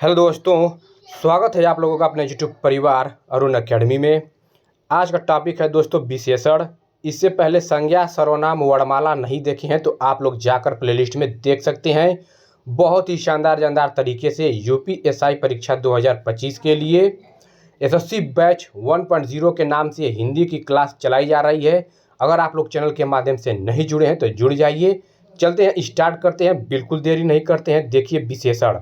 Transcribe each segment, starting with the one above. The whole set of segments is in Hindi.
हेलो दोस्तों, स्वागत है आप लोगों का अपने यूट्यूब परिवार अरुण अकेडमी में। आज का टॉपिक है दोस्तों विशेषण। इससे पहले संज्ञा सर्वनाम वर्णमाला नहीं देखे हैं तो आप लोग जाकर प्लेलिस्ट में देख सकते हैं। बहुत ही शानदार तरीके से यूपीएसआई परीक्षा 2025 के लिए एसएससी बैच 1.0 के नाम से हिंदी की क्लास चलाई जा रही है। अगर आप लोग चैनल के माध्यम से नहीं जुड़े हैं तो जुड़ जाइए। चलते हैं, स्टार्ट करते हैं, बिल्कुल देरी नहीं करते हैं। देखिए विशेषण।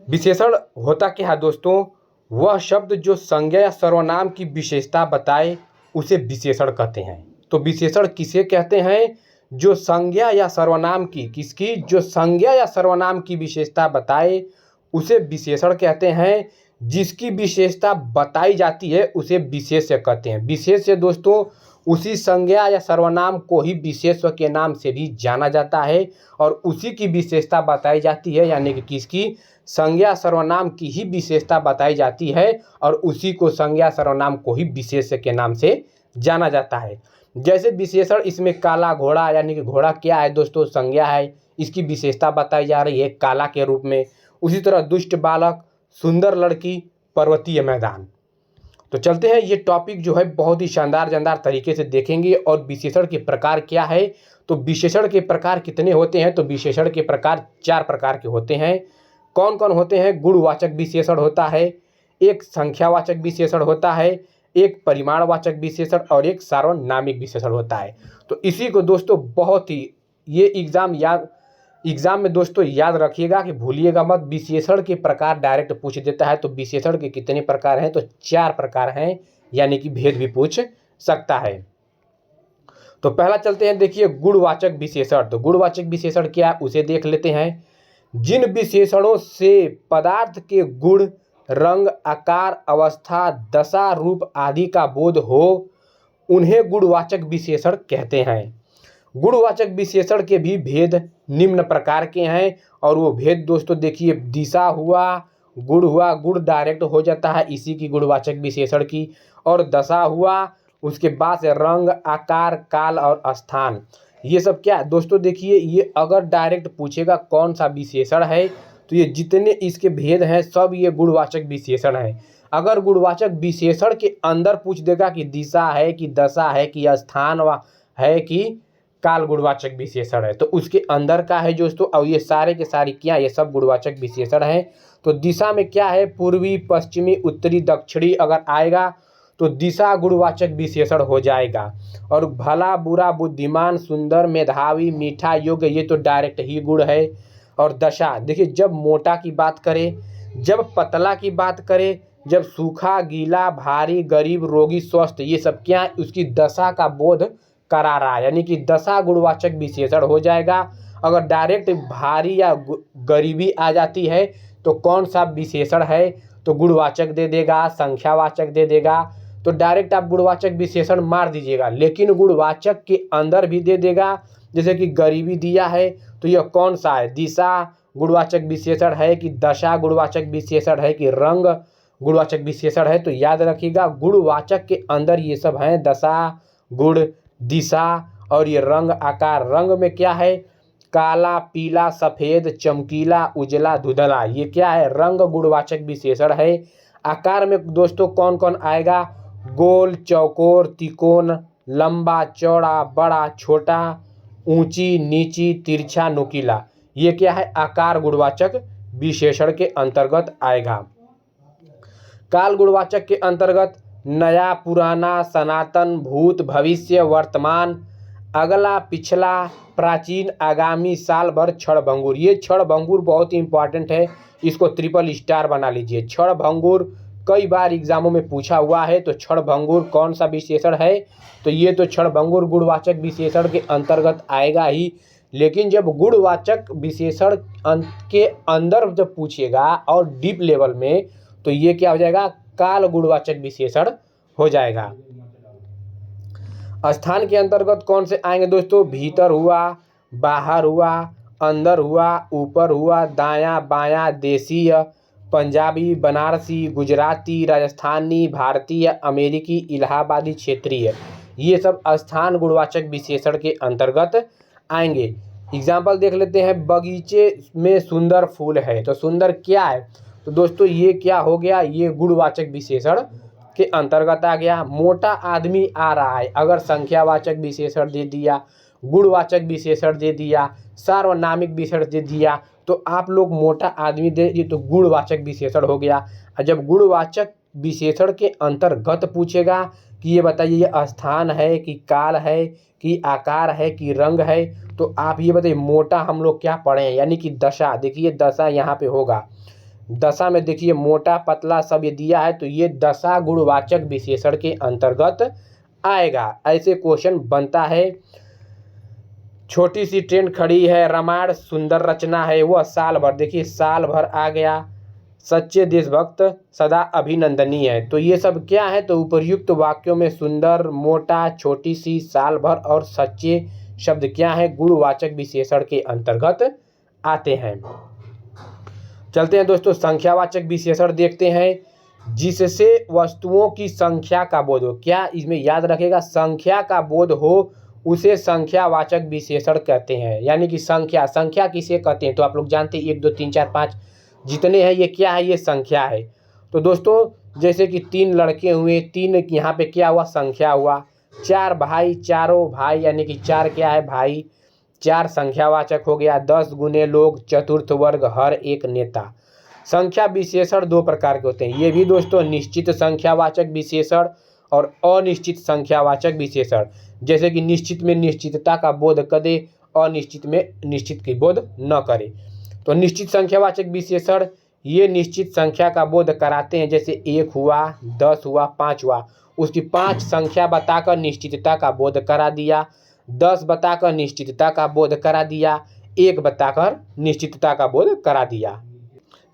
विशेषण होता क्या है दोस्तों? वह शब्द जो संज्ञा या सर्वनाम की विशेषता बताए उसे विशेषण कहते हैं। तो विशेषण किसे कहते हैं? जो संज्ञा या सर्वनाम की जो संज्ञा या सर्वनाम की विशेषता बताए उसे विशेषण कहते हैं। जिसकी विशेषता बताई जाती है उसे विशेष्य कहते हैं। विशेष्य दोस्तों उसी संज्ञा या सर्वनाम को ही विशेष्य के नाम से भी जाना जाता है और उसी की विशेषता बताई जाती है, यानी कि किसकी? संज्ञा सर्वनाम की ही विशेषता बताई जाती है और उसी को संज्ञा सर्वनाम को ही विशेष्य के नाम से जाना जाता है। जैसे विशेषण इसमें काला घोड़ा, यानी कि घोड़ा क्या है दोस्तों? संज्ञा है, इसकी विशेषता बताई जा रही है काला के रूप में। उसी तरह दुष्ट बालक, सुंदर लड़की, पर्वतीय मैदान। तो चलते हैं, ये टॉपिक जो है बहुत ही शानदार तरीके से देखेंगे। और विशेषण के प्रकार क्या है? तो विशेषण के प्रकार कितने होते हैं? तो विशेषण के प्रकार 4 प्रकार के होते हैं। कौन कौन होते हैं? गुणवाचक विशेषण होता है, एक संख्यावाचक विशेषण होता है, एक परिमाणवाचक विशेषण और एक सार्वनामिक विशेषण होता है। तो इसी को दोस्तों बहुत ही ये एग्जाम में दोस्तों याद रखिएगा कि भूलिएगा मत। विशेषण के प्रकार डायरेक्ट पूछ देता है। तो विशेषण के कितने प्रकार हैं? तो 4 प्रकार हैं, यानी कि भेद भी पूछ सकता है। तो पहला चलते हैं, देखिए गुणवाचक विशेषण। तो गुणवाचक विशेषण क्या है उसे देख लेते हैं। जिन विशेषणों से पदार्थ के गुण, रंग, आकार, अवस्था, दशा, रूप आदि का बोध हो उन्हें गुणवाचक विशेषण कहते हैं। गुणवाचक विशेषण के भी भेद निम्न प्रकार के हैं। और वो भेद दोस्तों देखिए, दिशा हुआ, गुण डायरेक्ट हो जाता है इसी की गुणवाचक विशेषण की। और दशा हुआ, उसके बाद से रंग, आकार, काल और स्थान। ये सब क्या है दोस्तों? देखिए, ये अगर डायरेक्ट पूछेगा कौन सा विशेषण है तो ये जितने इसके भेद हैं सब ये गुणवाचक विशेषण है। अगर गुणवाचक विशेषण के अंदर पूछ देगा कि दिशा है कि दशा है कि स्थान है कि काल गुणवाचक विशेषण है, तो उसके अंदर का है दोस्तों। और ये सारे के सारे क्या, ये सब गुणवाचक विशेषण हैं। तो दिशा में क्या है? पूर्वी, पश्चिमी, उत्तरी, दक्षिणी अगर आएगा तो दिशा गुणवाचक विशेषण हो जाएगा। और भला, बुरा, बुद्धिमान, सुंदर, मेधावी, मीठा, योग्य, ये तो डायरेक्ट ही गुण है। और दशा देखिए, जब मोटा की बात करें, जब पतला की बात करें, जब सूखा, गीला, भारी, गरीब, रोगी, स्वस्थ, ये सब क्या है? उसकी दशा का बोध करा रहा है, यानी कि दशा गुणवाचक विशेषण हो जाएगा। अगर डायरेक्ट भारी या गरीबी आ जाती है तो कौन सा विशेषण है? तो गुणवाचक दे देगा, संख्यावाचक दे देगा। तो डायरेक्ट आप गुणवाचक विशेषण मार दीजिएगा, लेकिन गुणवाचक के अंदर भी दे देगा। जैसे कि गरीबी दिया है तो यह कौन सा है? दिशा गुणवाचक विशेषण है कि दशा गुणवाचक विशेषण है कि रंग गुणवाचक विशेषण है? तो याद रखिएगा, गुणवाचक के अंदर ये सब हैं, दशा, गुण, दिशा और ये रंग, आकार। रंग में क्या है? काला, पीला, सफेद, चमकीला, उजला, धुंधला, ये क्या है? रंग गुणवाचक विशेषण है। आकार में दोस्तों कौन कौन आएगा? गोल, चौकोर, त्रिकोण, लंबा, चौड़ा, बड़ा, छोटा, ऊंची, नीची, तिरछा, नुकीला, ये क्या है? आकार गुणवाचक विशेषण के अंतर्गत आएगा। काल गुणवाचक के अंतर्गत नया, पुराना, सनातन, भूत, भविष्य, वर्तमान, अगला, पिछला, प्राचीन, आगामी, साल भर, क्षणभंगुर। ये क्षणभंगुर बहुत ही इंपॉर्टेंट है, इसको ट्रिपल स्टार बना लीजिए। क्षणभंगुर कई बार एग्जामों में पूछा हुआ है। तो क्षणभंगुर कौन सा विशेषण है? तो ये तो क्षणभंगुर गुणवाचक विशेषण के अंतर्गत आएगा ही। लेकिन जब गुणवाचक विशेषण के अंदर जब पूछेगा और डीप लेवल में, तो ये क्या हो जाएगा? काल गुणवाचक विशेषण हो जाएगा। स्थान के अंतर्गत कौन से आएंगे दोस्तों? भीतर हुआ, बाहर हुआ, अंदर हुआ, ऊपर हुआ, दायां, बायां, देशीय, पंजाबी, बनारसी, गुजराती, राजस्थानी, भारतीय, अमेरिकी, इलाहाबादी, क्षेत्रीय, ये सब स्थान गुणवाचक विशेषण के अंतर्गत आएंगे। एग्जाम्पल देख लेते हैं, बगीचे में सुंदर फूल है, तो सुंदर क्या है? तो दोस्तों ये क्या हो गया, ये गुणवाचक विशेषण के अंतर्गत आ गया। मोटा आदमी आ रहा है, अगर संख्यावाचक विशेषण दे दिया, गुणवाचक विशेषण दे दिया, सार्वनामिक विशेषण दे दिया, तो आप लोग मोटा आदमी दे दिए तो गुणवाचक विशेषण हो गया। और जब गुणवाचक विशेषण के अंतर्गत पूछेगा कि ये बताइए ये स्थान है कि काल है कि आकार है कि रंग है, तो आप ये बताइए मोटा हम लोग क्या पढ़े हैं, यानी कि दशा। देखिए दशा यहाँ पे होगा, दशा में देखिए मोटा पतला सब ये दिया है, तो ये दशा गुणवाचक विशेषण के अंतर्गत आएगा। ऐसे क्वेश्चन बनता है। छोटी सी ट्रेन खड़ी है, रामायण सुंदर रचना है, वह साल भर, देखिए साल भर आ गया। सच्चे देशभक्त सदा अभिनंदनीय है, तो ये सब क्या है? तो उपर्युक्त वाक्यों में सुंदर, मोटा, छोटी सी, साल भर और सच्चे शब्द क्या है? गुणवाचक विशेषण के अंतर्गत आते हैं। चलते हैं दोस्तों संख्यावाचक विशेषण देखते हैं, जिससे वस्तुओं की संख्या का बोध हो। क्या इसमें याद रखेगा? संख्या का बोध हो उसे संख्यावाचक विशेषण कहते हैं। यानी कि संख्या किसे कहते हैं? तो आप लोग जानते हैं 1 2 3 4 5 जितने हैं ये क्या है? ये संख्या है। तो दोस्तों जैसे कि 3 लड़के हुए, 3 यहाँ पे क्या हुआ? संख्या हुआ। 4 भाई, चारों भाई, यानी कि 4 क्या है? भाई। 4 संख्यावाचक हो गया। 10 गुने लोग, चतुर्थ वर्ग, हर एक नेता। संख्या विशेषण 2 प्रकार के होते हैं, ये भी दोस्तों निश्चित संख्यावाचक विशेषण और अनिश्चित संख्यावाचक विशेषण। जैसे कि निश्चित में निश्चितता का बोध करे, अनिश्चित में निश्चित की बोध न करे। तो निश्चित संख्यावाचक विशेषण ये निश्चित संख्या का बोध कराते हैं, जैसे 1 हुआ, 10 हुआ, 5 हुआ, उसकी 5 संख्या बताकर निश्चितता का बोध करा दिया, 10 बताकर निश्चितता का बोध करा दिया, 1 बताकर निश्चितता का बोध करा दिया।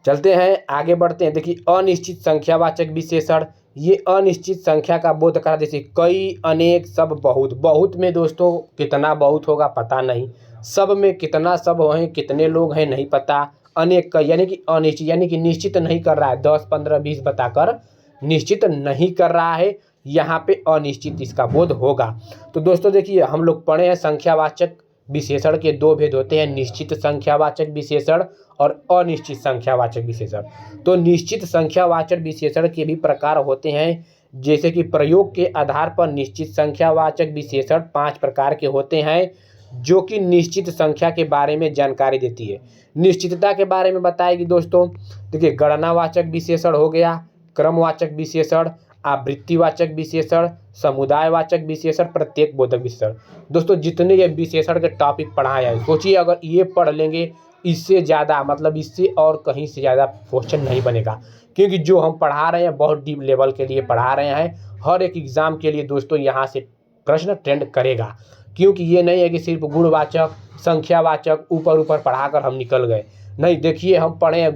चलते हैं आगे बढ़ते हैं। देखिए अनिश्चित संख्यावाचक विशेषण, ये अनिश्चित संख्या का बोध करा, जैसे कई, अनेक, सब, बहुत। बहुत में दोस्तों कितना बहुत होगा पता नहीं, सब में कितना सब हैं, कितने लोग हैं नहीं पता। अनेक का यानी कि अनिश्चित, यानी कि निश्चित नहीं कर रहा है, 10 15 20 बताकर निश्चित नहीं कर रहा है, यहाँ पे अनिश्चित इसका बोध होगा। तो दोस्तों देखिए हम लोग पढ़े हैं संख्यावाचक विशेषण के 2 भेद होते हैं, निश्चित संख्यावाचक विशेषण और अनिश्चित संख्यावाचक विशेषण। तो निश्चित संख्यावाचक विशेषण के भी प्रकार होते हैं, जैसे कि प्रयोग के आधार पर निश्चित संख्यावाचक विशेषण 5 प्रकार के होते हैं, जो कि निश्चित संख्या के बारे में जानकारी देती है। निश्चितता के बारे में बताएगी दोस्तों। देखिए गणनावाचक विशेषण हो गया, क्रमवाचक विशेषण, आवृत्तिवाचक विशेषण, समुदायवाचक विशेषण, प्रत्येक बोधक विशेषण। दोस्तों जितने ये विशेषण के टॉपिक पढ़ाए हैं, सोचिए अगर ये पढ़ लेंगे, इससे ज़्यादा मतलब इससे और कहीं से ज़्यादा क्वेश्चन नहीं बनेगा, क्योंकि जो हम पढ़ा रहे हैं बहुत डीप लेवल के लिए पढ़ा रहे हैं। हर एक एग्ज़ाम के लिए दोस्तों यहाँ से प्रश्न ट्रेंड करेगा, क्योंकि ये नहीं है कि सिर्फ गुणवाचक संख्यावाचक ऊपर ऊपर पढ़ाकर हम निकल गए। नहीं, देखिए हम पढ़े हैं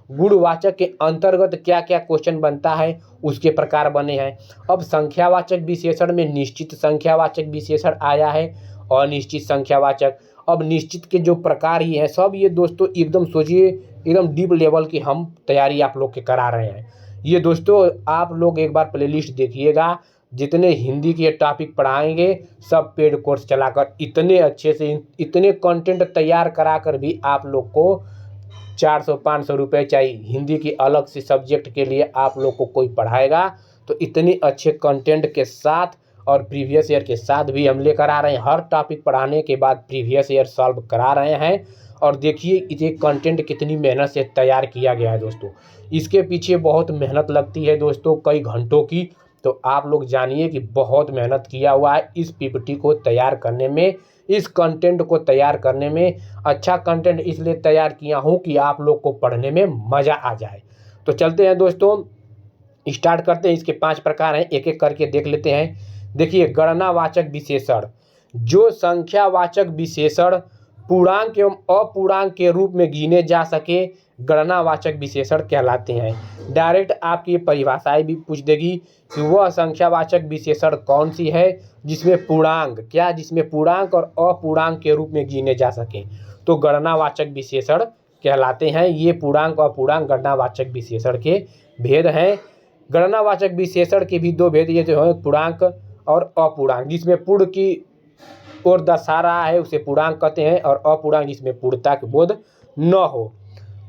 गुणवाचक के अंतर्गत क्या क्या क्वेश्चन बनता है, उसके प्रकार बने हैं। अब संख्यावाचक विशेषण में निश्चित संख्यावाचक विशेषण आया है, अनिश्चित संख्यावाचक। अब निश्चित के जो प्रकार ही हैं सब ये दोस्तों एकदम सोचिए एकदम डीप लेवल की हम तैयारी आप लोग के करा रहे हैं। ये दोस्तों आप लोग एक बार प्लेलिस्ट देखिएगा, जितने हिंदी के टॉपिक पढ़ाएंगे सब पेड कोर्स चलाकर इतने अच्छे से इतने कंटेंट तैयार कराकर भी आप लोग को 400-500 रुपये चाहिए। हिंदी की अलग से सब्जेक्ट के लिए आप लोग को कोई पढ़ाएगा तो इतने अच्छे कंटेंट के साथ और प्रीवियस ईयर के साथ भी हम लेकर आ रहे हैं। हर टॉपिक पढ़ाने के बाद प्रीवियस ईयर सॉल्व करा रहे हैं। और देखिए ये कंटेंट कितनी मेहनत से तैयार किया गया है दोस्तों, इसके पीछे बहुत मेहनत लगती है दोस्तों, कई घंटों की। तो आप लोग जानिए कि बहुत मेहनत किया हुआ है इस पीपीटी को तैयार करने में, इस कंटेंट को तैयार करने में। अच्छा कंटेंट इसलिए तैयार किया हूँ कि आप लोग को पढ़ने में मज़ा आ जाए। तो चलते हैं दोस्तों, स्टार्ट करते हैं। इसके 5 प्रकार हैं, एक एक करके देख लेते हैं। देखिए गणनावाचक विशेषण, जो संख्यावाचक विशेषण पूर्णांक एवं अपूर्णांक के रूप में गिने जा सके गणनावाचक विशेषण कहलाते हैं। डायरेक्ट आपकी परिभाषाएं भी पूछ देगी कि वह संख्यावाचक विशेषण कौन सी है जिसमें पूर्णांक और अपूर्णांक के रूप में गिने जा सके, तो गणनावाचक विशेषण कहलाते हैं। ये पूर्णांक और अपूर्णांक गणनावाचक विशेषण के भेद हैं। गणनावाचक विशेषण के भी 2 भेद ये जो है, पूर्णांक और अपूर्णांक, जिसमें पूर्ण की ओर दर्शा रहा है उसे पूर्णांक कहते हैं, और अपूर्णांक जिसमें पूर्णता के बोध न हो।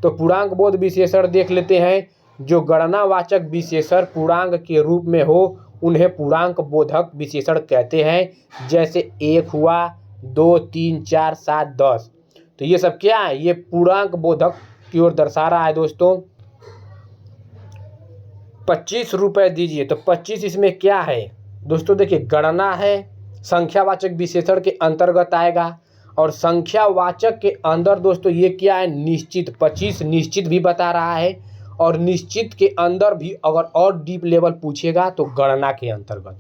तो पूर्णांक बोध विशेषण देख लेते हैं। जो गणनावाचक विशेषण पूर्णांक के रूप में हो उन्हें पूर्णांक बोधक विशेषण कहते हैं। जैसे 1 हुआ, 2, 3, 4, 7, 10। तो ये सब क्या है, ये पूर्णांक बोधक की ओर दर्शा रहा है दोस्तों। 25 रुपये दीजिए, तो 25 इसमें क्या है दोस्तों, देखिए गणना है, संख्यावाचक विशेषण के अंतर्गत आएगा। और संख्यावाचक के अंदर दोस्तों ये क्या है, निश्चित। 25 निश्चित भी बता रहा है, और निश्चित के अंदर भी अगर और डीप लेवल पूछेगा तो गणना के अंतर्गत,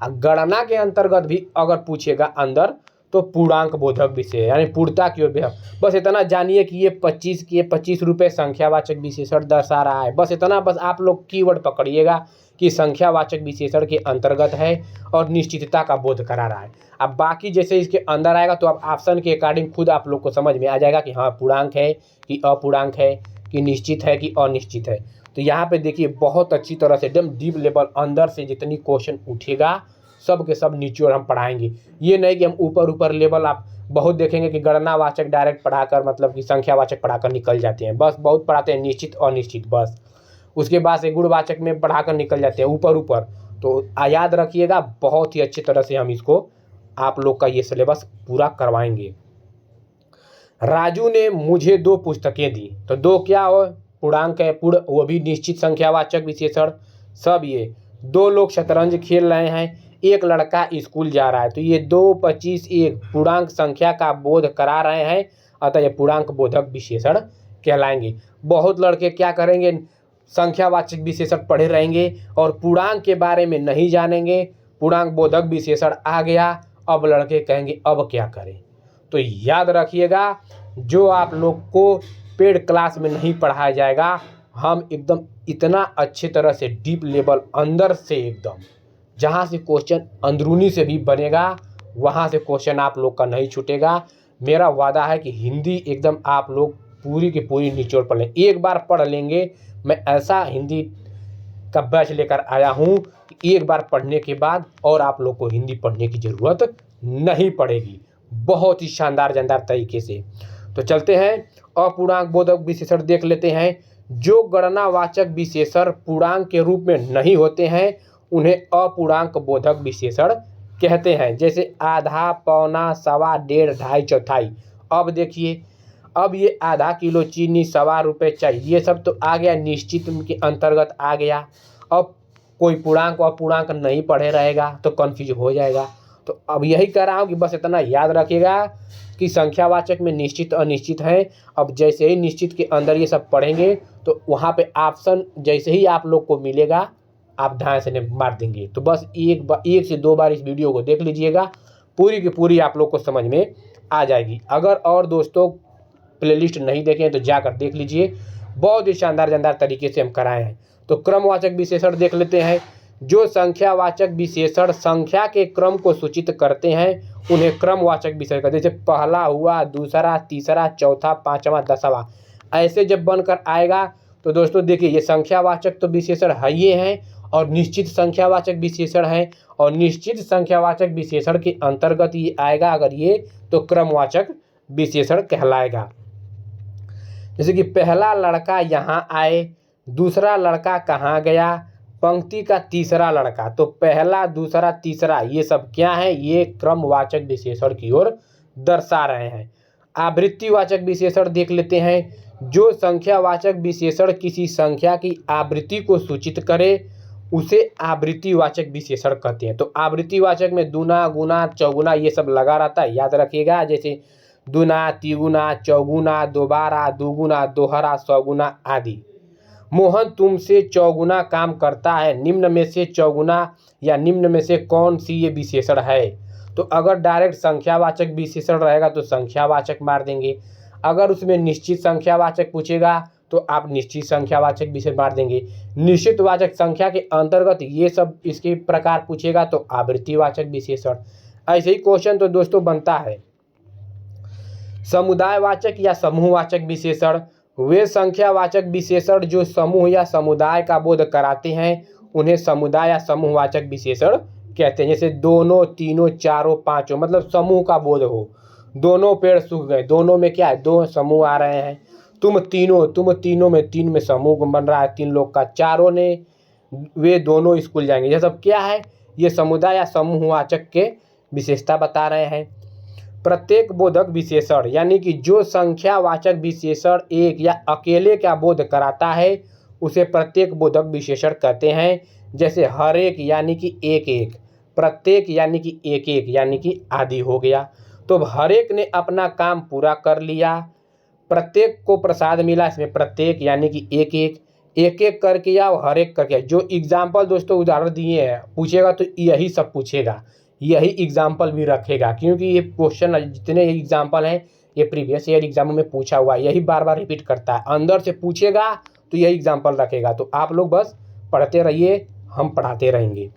गणना के अंतर्गत भी अगर पूछेगा अंदर तो पूर्णांक बोधक विशेषण यानी पूर्णता की ओर। बस इतना जानिए कि ये 25 रुपये संख्यावाचक विशेषण दर्शा रहा है। बस इतना, बस आप लोग कीवर्ड पकड़िएगा कि संख्यावाचक विशेषण के अंतर्गत है और निश्चितता का बोध करा रहा है। अब बाकी जैसे इसके अंदर आएगा तो अब ऑप्शन के अकॉर्डिंग खुद आप लोग को समझ में आ जाएगा कि हाँ पूर्णांक है कि अपूर्णांक है, कि निश्चित है कि अनिश्चित है। तो यहाँ पे देखिए बहुत अच्छी तरह से एकदम डीप लेवल अंदर से जितनी क्वेश्चन उठेगा सब के सब नीचे और हम पढ़ाएंगे। ये नहीं कि हम ऊपर लेवल आप बहुत देखेंगे कि गणनावाचक डायरेक्ट पढ़ाकर मतलब कि संख्यावाचक पढ़ाकर निकल जाते हैं। बस बहुत पढ़ाते हैं निश्चित अनिश्चित, बस उसके बाद से गुणवाचक में पढ़ाकर निकल जाते हैं ऊपर। तो याद रखिएगा, बहुत ही अच्छी तरह से हम इसको आप लोग का ये सिलेबस पूरा करवाएंगे। राजू ने मुझे 2 पुस्तकें दी, तो 2 क्या हो, पूर्णांक है, वो भी निश्चित संख्यावाचक विशेषण। सब ये 2 लोग शतरंज खेल रहे हैं, एक लड़का स्कूल जा रहा है, तो ये 2, 25, 1 पूर्णांक संख्या का बोध करा रहे हैं, अतः ये पूर्णांक बोधक विशेषण कहलाएंगे। बहुत लड़के क्या करेंगे, संख्यावाचक विशेषण पढ़े रहेंगे और पूर्णांक के बारे में नहीं जानेंगे। पूर्णांक बोधक विशेषण आ गया, अब लड़के कहेंगे अब क्या करें। तो याद रखिएगा, जो आप लोग को पेड क्लास में नहीं पढ़ाया जाएगा, हम एकदम इतना अच्छे तरह से डीप लेवल अंदर से एकदम जहाँ से क्वेश्चन अंदरूनी से भी बनेगा वहाँ से क्वेश्चन आप लोग का नहीं छूटेगा। मेरा वादा है कि हिंदी एकदम आप लोग पूरी की पूरी निचोड़ पढ़ लें। एक बार पढ़ लेंगे, मैं ऐसा हिंदी का बैच लेकर आया हूँ कि एक बार पढ़ने के बाद और आप लोग को हिंदी पढ़ने की ज़रूरत नहीं पड़ेगी, बहुत ही शानदार तरीके से। तो चलते हैं अपूर्णांक बोधक विशेषण देख लेते हैं। जो गणनावाचक विशेषण पूर्णांक के रूप में नहीं होते हैं उन्हें अपूर्णांक बोधक विशेषण कहते हैं। जैसे आधा, पौना, सवा, डेढ़, ढाई, चौथाई। अब देखिए, अब ये आधा किलो चीनी, सवा रुपये चाहिए, ये सब तो आ गया निश्चित के अंतर्गत आ गया। अब कोई पूर्णांक अपूर्णांक नहीं पढ़े रहेगा तो कन्फ्यूज हो जाएगा। तो अब यही कह रहा हूँ कि बस इतना याद रखिएगा कि संख्यावाचक में निश्चित अनिश्चित है। अब जैसे ही निश्चित के अंदर ये सब पढ़ेंगे तो वहाँ पे ऑप्शन जैसे ही आप लोग को मिलेगा आप ध्यान से मार देंगे। तो बस एक से 2 बार इस वीडियो को देख लीजिएगा, पूरी की पूरी आप लोग को समझ में आ जाएगी। अगर और दोस्तों प्लेलिस्ट नहीं देखें तो जाकर देख लीजिए, बहुत ही शानदार तरीके से हम कराए हैं। तो क्रमवाचक विशेषण देख लेते हैं। जो संख्यावाचक विशेषण संख्या के क्रम को सूचित करते हैं उन्हें क्रमवाचक विशेषण कहते हैं। जैसे पहला हुआ, दूसरा, तीसरा, चौथा, 5वां, 10वां, ऐसे जब बनकर आएगा तो दोस्तों देखिए ये संख्यावाचक तो विशेषण है ये हैं और निश्चित संख्यावाचक विशेषण है, और निश्चित संख्यावाचक विशेषण के अंतर्गत ये आएगा अगर ये, तो क्रमवाचक विशेषण कहलाएगा। जैसे कि पहला लड़का यहाँ आए, दूसरा लड़का कहाँ गया, पंक्ति का तीसरा लड़का। तो पहला, दूसरा, तीसरा ये सब क्या है, ये क्रमवाचक विशेषण की ओर दर्शा रहे हैं। आवृत्तिवाचक विशेषण देख लेते हैं। जो संख्यावाचक विशेषण किसी संख्या की आवृत्ति को सूचित करे उसे आवृत्तिवाचक विशेषण कहते हैं। तो आवृत्तिवाचक में दूना, गुना, चौगुना ये सब लगा रहता है, याद रखिएगा। जैसे दूना, तिगुना, चौगुना, दोबारा, दुगुना, दोहरा, सौगुना आदि। मोहन तुमसे चौगुना काम करता है, निम्न में से चौगुना या निम्न में से कौन सी ये विशेषण है। तो अगर डायरेक्ट संख्यावाचक विशेषण रहेगा तो संख्यावाचक मार देंगे, अगर उसमें निश्चित संख्यावाचक पूछेगा तो आप निश्चित संख्यावाचक विशेषण मार देंगे। निश्चितवाचक संख्या के अंतर्गत ये सब इसके प्रकार पूछेगा तो आवृत्तिवाचक विशेषण। ऐसे ही क्वेश्चन तो दोस्तों बनता है। समुदायवाचक या समूहवाचक विशेषण, वे संख्यावाचक विशेषण जो समूह या समुदाय का बोध कराते हैं उन्हें समुदाय या समूहवाचक विशेषण कहते हैं। जैसे दोनों, तीनों, चारों, पांचों, मतलब समूह का बोध हो। दोनों पेड़ सूख गए, दोनों में क्या है, दो समूह आ रहे हैं। तुम तीनों में, तीन में समूह बन रहा है 3 लोग का। चारों ने, वे दोनों स्कूल जाएंगे। यह सब क्या है, ये समुदाय या समूहवाचक के विशेषता बता रहे हैं। प्रत्येक बोधक विशेषण यानी कि जो संख्यावाचक विशेषण एक या अकेले का बोध कराता है उसे प्रत्येक बोधक विशेषण कहते हैं। जैसे हर एक यानी कि एक एक, प्रत्येक यानी कि एक एक यानी कि आदि हो गया। तो हर एक ने अपना काम पूरा कर लिया, प्रत्येक को प्रसाद मिला, इसमें प्रत्येक यानी कि एक एक, एक एक करके या हर एक करके। जो एग्जाम्पल दोस्तों उदाहरण दिए हैं, पूछेगा तो यही सब पूछेगा, यही एग्जाम्पल भी रखेगा, क्योंकि ये क्वेश्चन जितने एग्जाम्पल हैं ये प्रीवियस ईयर एग्जाम में पूछा हुआ है, यही बार बार रिपीट करता है। अंदर से पूछेगा तो यही एग्जाम्पल रखेगा। तो आप लोग बस पढ़ते रहिए, हम पढ़ाते रहेंगे।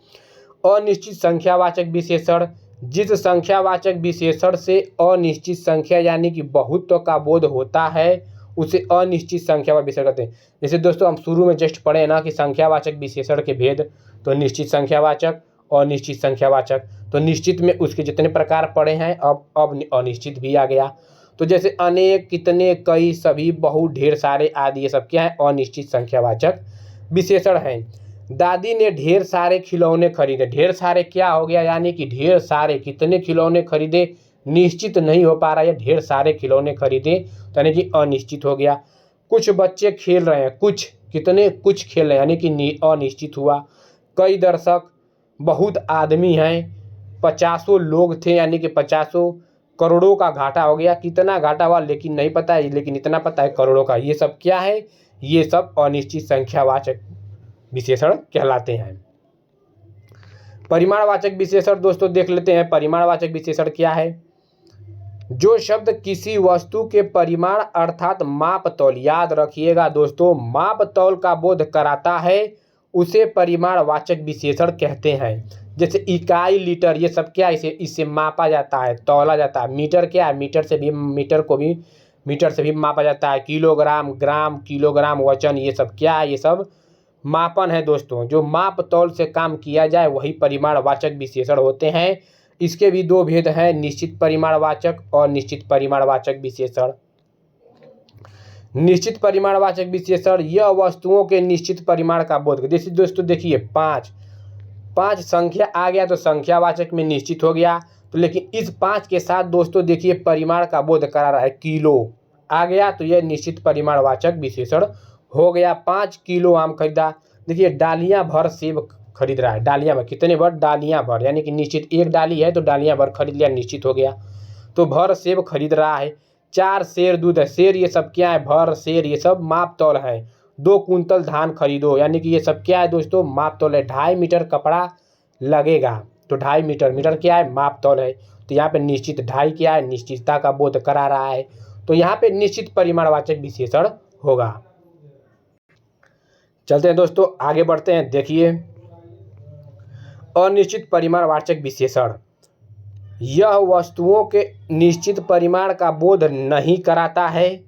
अनिश्चित संख्यावाचक विशेषण, जिस संख्यावाचक विशेषण से अनिश्चित संख्या यानी कि बहुत्व का बोध होता है उसे अनिश्चित संख्यावाचक विशेषण कहते हैं। जैसे दोस्तों हम शुरू में जस्ट पढ़े ना कि संख्यावाचक विशेषण के भेद, तो निश्चित संख्यावाचक, अनिश्चित संख्यावाचक। तो निश्चित में उसके जितने प्रकार पढ़े हैं, अब अनिश्चित भी आ गया। तो जैसे अनेक, कितने, कई, सभी, बहुत, ढेर सारे आदि, ये सब क्या है, अनिश्चित संख्यावाचक विशेषण हैं। दादी ने ढेर सारे खिलौने खरीदे। ढेर सारे क्या हो गया, यानी कि ढेर सारे, कितने खिलौने खरीदे निश्चित नहीं हो पा रहा है, ढेर सारे खिलौने खरीदे यानी कि अनिश्चित हो गया। कुछ बच्चे खेल रहे हैं, कुछ, कितने, कुछ खेल रहे हैं यानी कि अनिश्चित हुआ। कई दर्शक, बहुत आदमी हैं, 50 लोग थे यानी कि 50, करोड़ों का घाटा हो गया। कितना घाटा हुआ लेकिन नहीं पता है, लेकिन इतना पता है करोड़ों का। ये सब क्या है, ये सब अनिश्चित संख्यावाचक विशेषण कहलाते हैं। परिमाणवाचक विशेषण दोस्तों देख लेते हैं। परिमाणवाचक विशेषण क्या है, जो शब्द किसी वस्तु के परिमाण अर्थात माप तौल, याद रखिएगा दोस्तों, माप तौल का बोध कराता है उसे परिमाणवाचक विशेषण कहते हैं। जैसे इकाई, लीटर, ये सब क्या है, इससे मापा जाता है, तौला जाता है। मीटर क्या है, मीटर से भी मापा जाता है। किलोग्राम, ग्राम, किलोग्राम, वजन, ये सब क्या है, ये सब मापन है दोस्तों। जो माप तौल से काम किया जाए वही परिमाणवाचक विशेषण होते हैं। इसके भी 2 भेद हैं, निश्चित परिमाणवाचक और निश्चित परिमाणवाचक विशेषण। निश्चित परिमाणवाचक विशेषण यह वस्तुओं के निश्चित परिमाण का बोध। जैसे दोस्तों देखिए 5 संख्या आ गया तो संख्यावाचक में निश्चित हो गया। तो लेकिन इस 5 के साथ दोस्तों देखिए परिमाण का बोध करा रहा है, किलो आ गया तो यह निश्चित परिमाणवाचक विशेषण हो गया। 5 किलो आम खरीदा। देखिए डालियां भर सेब खरीद रहा है, डालियां भर, कितने भर, डालियां भर, यानी कि निश्चित, एक डाली है तो डालियां भर खरीद लिया, निश्चित हो गया। तो भर सेब खरीद रहा है। 4 सेर दूध है, सेर ये सब क्या है, भर सेर ये सब माप तौल है। 2 कुंतल धान खरीदो, यानी कि ये सब क्या है दोस्तों, माप तौल है। 2.5 मीटर कपड़ा लगेगा तो 2.5 मीटर, मीटर क्या है, माप तौल है। तो यहाँ पे निश्चित, 2.5 क्या है, निश्चितता का बोध करा रहा है। तो यहाँ पे निश्चित परिमाणवाचक विशेषण होगा। चलते हैं दोस्तों, आगे बढ़ते हैं। देखिए अनिश्चित परिमाणवाचक विशेषण, यह वस्तुओं के निश्चित परिमाण का बोध नहीं कराता है।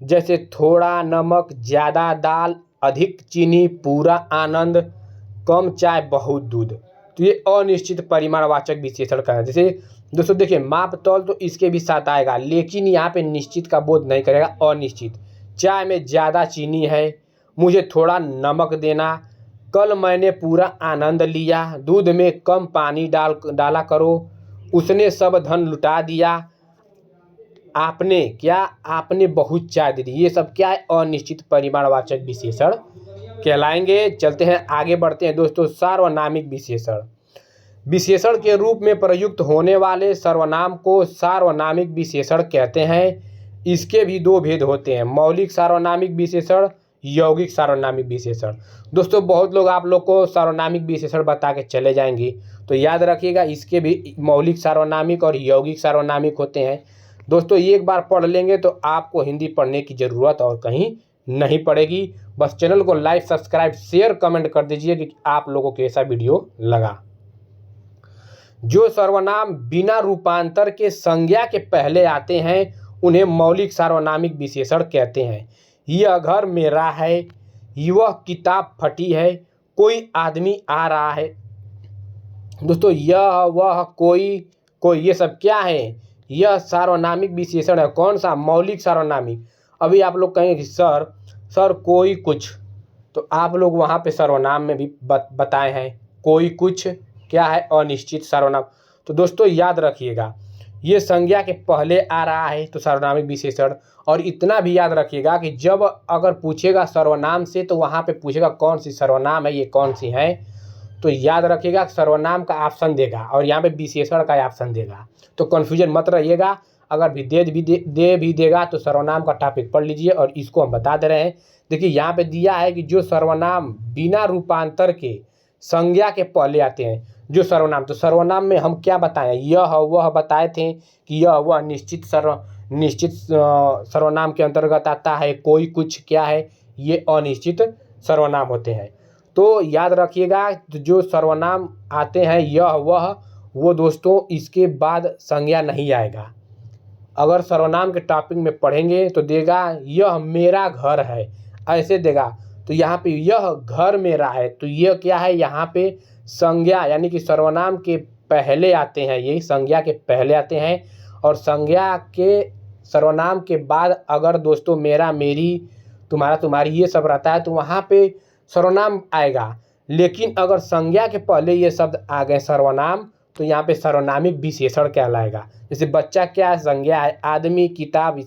जैसे थोड़ा नमक, ज़्यादा दाल, अधिक चीनी, पूरा आनंद, कम चाय, बहुत दूध। तो ये अनिश्चित परिमाणवाचक विशेषण का है। जैसे दोस्तों देखिए माप तौल तो इसके भी साथ आएगा, लेकिन यहाँ पे निश्चित का बोध नहीं करेगा, अनिश्चित। चाय में ज़्यादा चीनी है, मुझे थोड़ा नमक देना, कल मैंने पूरा आनंद लिया, दूध में कम पानी डाला करो, उसने सब धन लुटा दिया, आपने बहुत चाय दे दी। ये सब क्या है, अनिश्चित परिमाणवाचक विशेषण कहलाएंगे। चलते हैं, आगे बढ़ते हैं दोस्तों। सार्वनामिक विशेषण, विशेषण के रूप में प्रयुक्त होने वाले सर्वनाम को सार्वनामिक विशेषण कहते हैं। इसके भी 2 भेद होते हैं, मौलिक सार्वनामिक विशेषण, यौगिक सार्वनामिक विशेषण। दोस्तों बहुत लोग आप लोग को सार्वनामिक विशेषण बता के चले जाएंगे, तो याद रखिएगा इसके भी मौलिक सार्वनामिक और यौगिक सार्वनामिक होते हैं। दोस्तों एक बार पढ़ लेंगे तो आपको हिंदी पढ़ने की ज़रूरत और कहीं नहीं पड़ेगी। बस चैनल को लाइक, सब्सक्राइब, शेयर, कमेंट कर दीजिए कि आप लोगों को कैसा वीडियो लगा। जो सर्वनाम बिना रूपांतर के संज्ञा के पहले आते हैं उन्हें मौलिक सार्वनामिक विशेषण कहते हैं। यह घर मेरा है, यह किताब फटी है, कोई आदमी आ रहा है, दोस्तों यह वह कोई कोई ये सब क्या है? यह सार्वनामिक विशेषण है। कौन सा? मौलिक सार्वनामिक। अभी आप लोग कहेंगे कि सर कोई कुछ, तो आप लोग वहाँ पे सर्वनाम में भी बताए हैं कोई कुछ क्या है? अनिश्चित सर्वनाम। तो दोस्तों याद रखिएगा, ये संज्ञा के पहले आ रहा है तो सार्वनामिक विशेषण। और इतना भी याद रखिएगा कि जब अगर पूछेगा सर्वनाम से तो वहाँ पे पूछेगा कौन सी सर्वनाम है, ये कौन सी है। तो याद रखिएगा सर्वनाम का ऑप्शन देगा और यहाँ पे विशेषण का ऑप्शन देगा, तो कन्फ्यूजन मत रहिएगा। अगर भी दे भी देगा तो सर्वनाम का टॉपिक पढ़ लीजिए और इसको हम बता दे रहे हैं। देखिए यहाँ पे दिया है कि जो सर्वनाम बिना रूपांतर के संज्ञा के पहले आते हैं, जो सर्वनाम, तो सर्वनाम में हम क्या बताएं? यह वह बताए थे कि यह वह निश्चित सर्वनाम के अंतर्गत आता है। कोई कुछ क्या है? ये अनिश्चित सर्वनाम होते हैं। तो याद रखिएगा जो सर्वनाम आते हैं यह वह, वो दोस्तों इसके बाद संज्ञा नहीं आएगा। अगर सर्वनाम के टॉपिक में पढ़ेंगे तो देगा यह मेरा घर है, ऐसे देगा। तो यहाँ पे यह घर मेरा है, तो यह क्या है? यहाँ पे संज्ञा यानी कि सर्वनाम के पहले आते हैं, यही संज्ञा के पहले आते हैं। और संज्ञा के सर्वनाम के बाद अगर दोस्तों मेरा, मेरी, तुम्हारा, तुम्हारी ये सब रहता है तो वहाँ पे सर्वनाम आएगा। लेकिन अगर संज्ञा के पहले ये शब्द आ गए सर्वनाम, तो यहाँ पे सर्वनामिक विशेषण कहलाएगा। जैसे बच्चा क्या है? संज्ञा है। आदमी, किताब,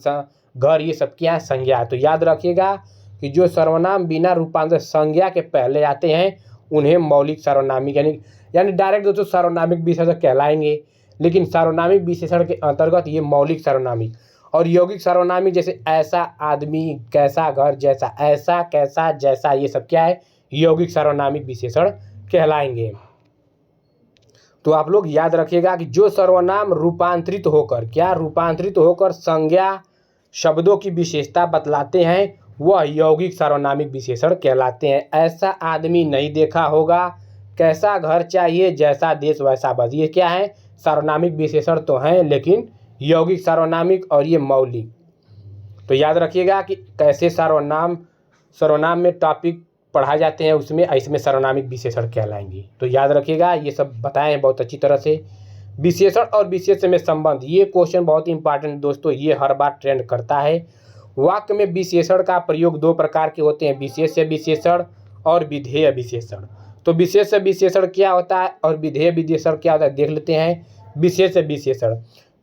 घर, ये सब क्या है? संज्ञा है। तो याद रखिएगा कि जो सर्वनाम बिना रूपांतर संज्ञा के पहले आते हैं उन्हें मौलिक सार्वनामिक यानी डायरेक्ट दोस्तों सार्वनामिक विशेषण कहलाएंगे। लेकिन सार्वनामिक विशेषण के अंतर्गत ये मौलिक सार्वनामिक और यौगिक सार्वनामिक, जैसे ऐसा आदमी, कैसा घर, जैसा, ऐसा, कैसा, जैसा, ये सब क्या है? यौगिक सार्वनामिक विशेषण कहलाएंगे। तो आप लोग याद रखिएगा कि जो सर्वनाम रूपांतरित होकर, क्या रूपांतरित होकर संज्ञा शब्दों की विशेषता बतलाते हैं वह यौगिक सार्वनामिक विशेषण कहलाते हैं। ऐसा आदमी नहीं देखा होगा, कैसा घर चाहिए, जैसा देश वैसा बस, ये क्या है? सार्वनामिक विशेषण तो हैं लेकिन यौगिक सार्वनामिक और ये मौलिक। तो याद रखिएगा कि कैसे सर्वनाम में टॉपिक पढ़ाए जाते हैं, उसमें इसमें सर्वनामिक विशेषण कहलाएंगे। तो याद रखिएगा, ये सब बताए हैं बहुत अच्छी तरह से। विशेषण और विशेष्य में संबंध, ये क्वेश्चन बहुत ही इंपॉर्टेंट दोस्तों, ये हर बार ट्रेंड करता है। वाक्य में विशेषण का प्रयोग दो प्रकार के होते हैं, विशेष्य विशेषण और विधेय विशेषण। तो विशेष्य विशेषण क्या होता है और विधेय विशेषण क्या होता है, देख लेते हैं। विशेष्य विशेषण,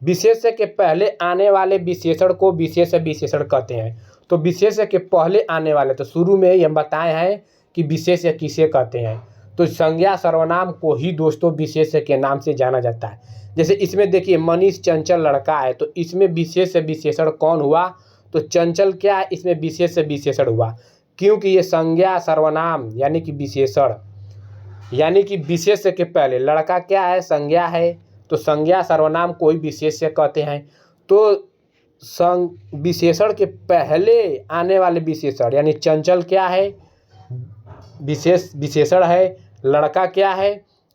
विशेष्य के पहले आने वाले विशेषण को विशेष्य विशेषण कहते हैं। तो विशेष्य के पहले आने वाले, तो शुरू में ही हम बताए हैं कि विशेष्य किसे कहते हैं। तो संज्ञा सर्वनाम को ही दोस्तों विशेष्य के नाम से जाना जाता है। जैसे इसमें देखिए मनीष चंचल लड़का है, तो इसमें विशेष्य विशेषण कौन हुआ? तो चंचल क्या है? इसमें विशेष्य विशेषण हुआ, क्योंकि ये संज्ञा सर्वनाम यानी कि विशेषण, यानी कि विशेष्य के पहले, लड़का क्या है? संज्ञा है, तो संज्ञा सर्वनाम को ही विशेष्य कहते हैं। तो विशेषण के पहले आने वाले विशेषण यानी चंचल क्या है? विशेषण है। लड़का क्या है?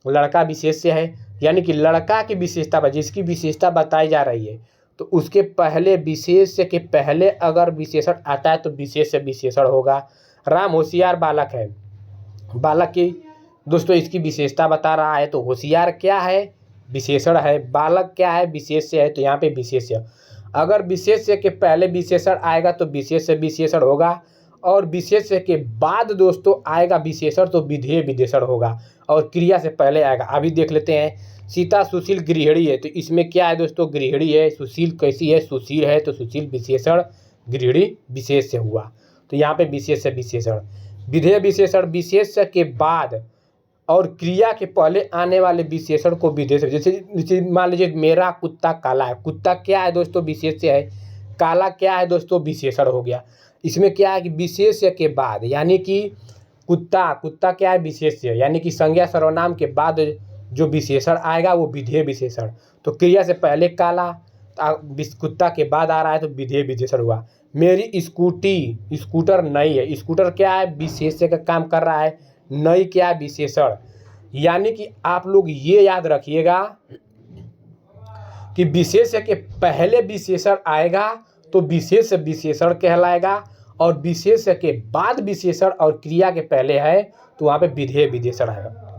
लड़का विशेष्य है। यानी कि लड़का की विशेषता, जिसकी विशेषता बताई जा रही है, तो उसके पहले, विशेष्य के पहले अगर विशेषण आता है तो विशेष्य विशेषण होगा। राम होशियार बालक है, बालक की दोस्तों इसकी विशेषता बता रहा है, तो होशियार क्या है? विशेषण है। बालक क्या है? विशेष्य है, तो यहाँ पे विशेष्य। अगर विशेष्य के पहले विशेषण आएगा तो विशेष्य विशेषण होगा, और विशेष्य के बाद दोस्तों आएगा विशेषण तो विधेय विशेषण होगा, और क्रिया से पहले आएगा। अभी देख लेते हैं, सीता सुशील गृहिणी है, तो इसमें क्या है दोस्तों? गृहिणी है। सुशील कैसी है? सुशील है, तो सुशील विशेषण, गृहिणी विशेष्य हुआ। तो यहाँ पे विशेष्य विशेषण। विधेय विशेषण विशेष्य के बाद और क्रिया के पहले आने वाले विशेषण को विधेय। जैसे मान लीजिए मेरा कुत्ता काला है, कुत्ता क्या है दोस्तों? विशेष्य है। काला क्या है दोस्तों? विशेषण हो गया। इसमें क्या है कि विशेष्य के बाद, यानी कि कुत्ता क्या है? विशेष्य, यानी कि संज्ञा सर्वनाम के बाद जो विशेषण आएगा वो विधेय विशेषण। तो क्रिया से पहले काला, कुत्ता के बाद आ रहा है तो विधेय विशेषण हुआ। मेरी स्कूटर नई है, स्कूटर क्या है? विशेष्य का काम कर रहा है। नई क्या है? विशेषण। यानी कि आप लोग ये याद रखिएगा कि विशेष्य के पहले विशेषण आएगा तो विशेष्य विशेषण कहलाएगा, और विशेष्य के बाद विशेषण और क्रिया के पहले है तो वहाँ पे विधेय विशेषण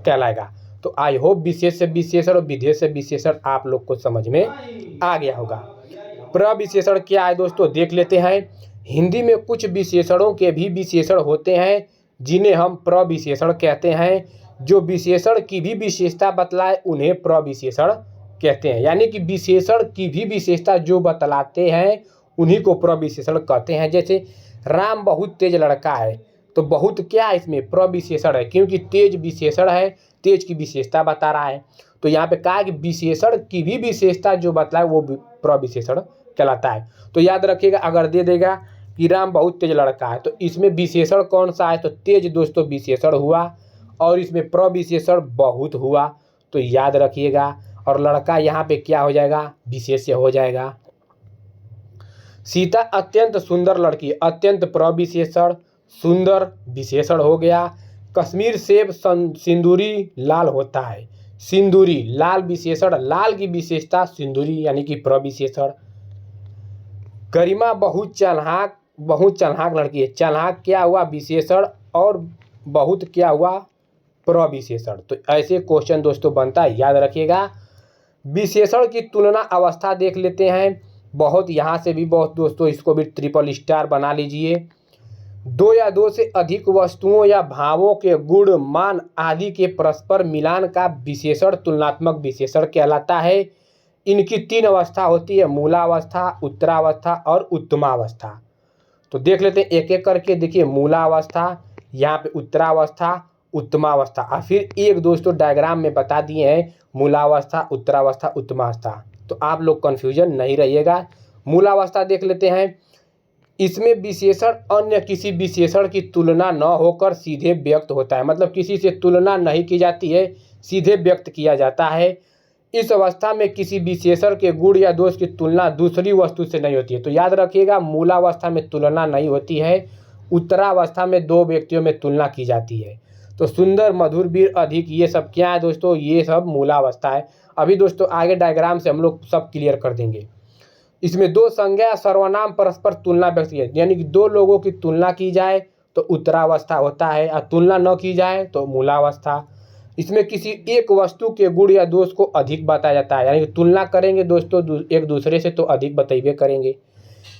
कहलाएगा। तो आई होप विशेष से विशेषण और विधेय से विशेषण आप लोग को समझ में आ गया होगा। प्रविशेषण क्या है दोस्तों, देख लेते हैं। हिंदी में कुछ विशेषणों के भी विशेषण होते हैं जिन्हें हम प्रविशेषण कहते हैं। जो विशेषण की भी विशेषता बतलाए उन्हें प्रविशेषण कहते हैं। यानी कि विशेषण की भी विशेषता जो बतलाते हैं उन्हीं को प्रविशेषण कहते हैं। जैसे राम बहुत तेज लड़का है, तो बहुत क्या है इसमें प्रविशेषण है, क्योंकि तेज विशेषण है, तेज की विशेषता बता रहा है। तो यहाँ पे कहा है कि विशेषण की भी विशेषता जो बतलाए वो प्रविशेषण कहलाता है। तो याद रखिएगा, अगर दे देगा कि राम बहुत तेज लड़का है तो इसमें विशेषण कौन सा है, तो तेज दोस्तों विशेषण हुआ और इसमें प्रविशेषण बहुत हुआ। तो याद रखिएगा, और लड़का यहाँ पे क्या हो जाएगा, विशेष्य हो जाएगा। सीता अत्यंत सुंदर लड़की, अत्यंत प्रविशेषण, सुंदर विशेषण हो गया। कश्मीर सेब सिंदूरी लाल होता है, सिंदूरी लाल विशेषण, लाल की विशेषता सिंदूरी यानी कि प्रविशेषण। गरिमा बहुत चालाक लड़की है, चालाक क्या हुआ विशेषण और बहुत क्या हुआ प्रविशेषण। तो ऐसे क्वेश्चन दोस्तों बनता है, याद रखिएगा। विशेषण की तुलना अवस्था देख लेते हैं। बहुत यहाँ से भी बहुत दोस्तों, इसको भी ट्रिपल स्टार बना लीजिए। दो या दो से अधिक वस्तुओं या भावों के गुण मान आदि के परस्पर मिलान का विशेषण तुलनात्मक विशेषण कहलाता है। इनकी तीन अवस्था होती है, मूलावस्था, उत्तरावस्था और उत्तमावस्था। तो देख लेते हैं एक एक करके। देखिए मूलावस्था, यहाँ पे उत्तरावस्था, उत्तमावस्था, और फिर एक दोस्तों डायग्राम में बता दिए हैं मूलावस्था, उत्तरावस्था, उत्तमावस्था। तो आप लोग कन्फ्यूजन नहीं रहिएगा। मूलावस्था देख लेते हैं। इसमें विशेषण अन्य किसी विशेषण की तुलना न होकर सीधे व्यक्त होता है, मतलब किसी से तुलना नहीं की जाती है, सीधे व्यक्त किया जाता है। इस अवस्था में किसी विशेषण के गुण या दोष की तुलना दूसरी वस्तु से नहीं होती है। तो याद रखिएगा, मूलावस्था में तुलना नहीं होती है, उत्तरावस्था में दो व्यक्तियों में तुलना की जाती है। तो सुंदर, मधुर, वीर, अधिक, ये सब क्या है दोस्तों, ये सब मूलावस्था है। अभी दोस्तों आगे डायग्राम से हम लोग सब क्लियर कर देंगे। इसमें दो संज्ञा या सर्वनाम परस्पर तुलना व्यक्त की, यानी कि दो लोगों की तुलना की जाए तो उत्तरावस्था होता है, और तुलना न की जाए तो मूलावस्था। इसमें किसी एक वस्तु के गुण या दोष को अधिक बताया जाता है, यानी कि तुलना करेंगे दोस्तों एक दूसरे से तो अधिक बतैबे करेंगे।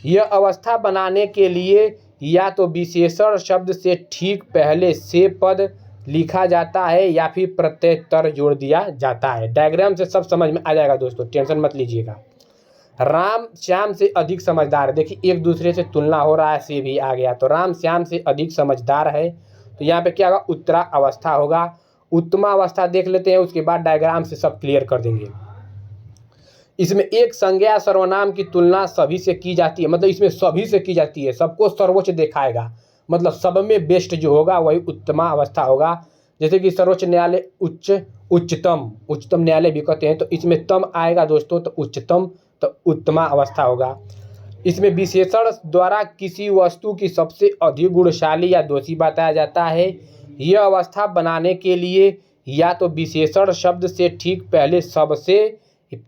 यह अवस्था बनाने के लिए या तो विशेषण शब्द से ठीक पहले से पद लिखा जाता है या फिर प्रत्यय जोड़ दिया जाता है। डायग्राम से सब समझ में आ जाएगा दोस्तों, टेंशन मत लीजिएगा। राम श्याम से अधिक समझदार है, देखिए एक दूसरे से तुलना हो रहा है, से भी आ गया, तो राम श्याम से अधिक समझदार है। तो यहाँ पे क्या होगा, उत्तरा अवस्था होगा। उत्तमा अवस्था देख लेते हैं, उसके बाद डायग्राम से सब क्लियर कर देंगे। इसमें एक संज्ञा सर्वनाम की तुलना सभी से की जाती है, मतलब इसमें सभी से की जाती है, सबको सर्वोच्च दिखाएगा, मतलब सब में बेस्ट जो होगा वही उत्तमा अवस्था होगा। जैसे कि सर्वोच्च न्यायालय उच्चतम न्यायालय भी कहते हैं, तो इसमें तम आएगा दोस्तों, तो उच्चतम, तो उत्तमा अवस्था होगा। इसमें विशेषण द्वारा किसी वस्तु की सबसे अधिक गुणशाली या दोषी बताया जाता है। यह अवस्था बनाने के लिए या तो विशेषण शब्द से ठीक पहले सबसे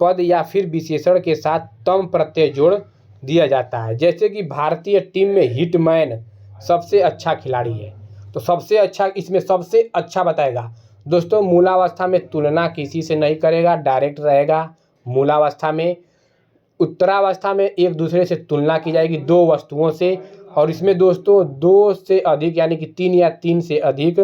पद या फिर विशेषण के साथ तम प्रत्यय जोड़ दिया जाता है। जैसे कि भारतीय टीम में हिटमैन सबसे अच्छा खिलाड़ी है, तो सबसे अच्छा, इसमें सबसे अच्छा बताएगा दोस्तों। मूलावस्था में तुलना किसी से नहीं करेगा, डायरेक्ट रहेगा मूलावस्था में। उत्तरावस्था में एक दूसरे से तुलना की जाएगी दो वस्तुओं से, और इसमें दोस्तों दो से अधिक यानी कि तीन या तीन से अधिक,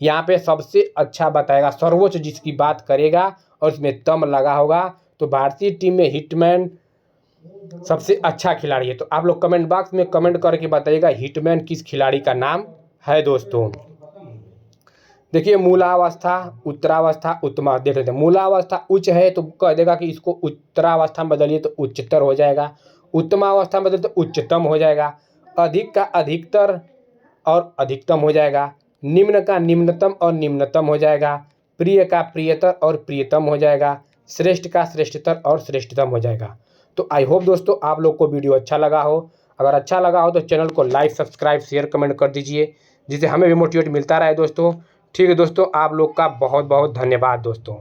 यहाँ पे सबसे अच्छा बताएगा, सर्वोच्च जिसकी बात करेगा, और इसमें तम लगा होगा। तो भारतीय टीम में हिटमैन सबसे अच्छा खिलाड़ी है। तो आप लोग कमेंट बॉक्स में कमेंट करके बताइएगा हिटमैन किस खिलाड़ी का नाम है दोस्तों। देखिए मूलावस्था, उत्तरावस्था, उत्तमा देख लेते हैं। मूलावस्था उच्च है तो कह देगा कि इसको उत्तरावस्था में बदलिए तो उच्चतर हो जाएगा, उत्तमावस्था में बदलिए तो उच्चतम हो जाएगा, अधिक का अधिकतर और अधिकतम हो जाएगा, निम्न का निम्नतम और निम्नतम हो जाएगा, प्रिय का प्रियतर और प्रियतम हो जाएगा, श्रेष्ठ का श्रेष्ठतर और श्रेष्ठतम हो जाएगा। तो आई होप दोस्तों आप लोग को वीडियो अच्छा लगा हो। अगर अच्छा लगा हो तो चैनल को लाइक, सब्सक्राइब, शेयर, कमेंट कर दीजिए, जिससे हमें भी मोटिवेट मिलता रहे दोस्तों। ठीक है दोस्तों, आप लोग का बहुत बहुत धन्यवाद दोस्तों।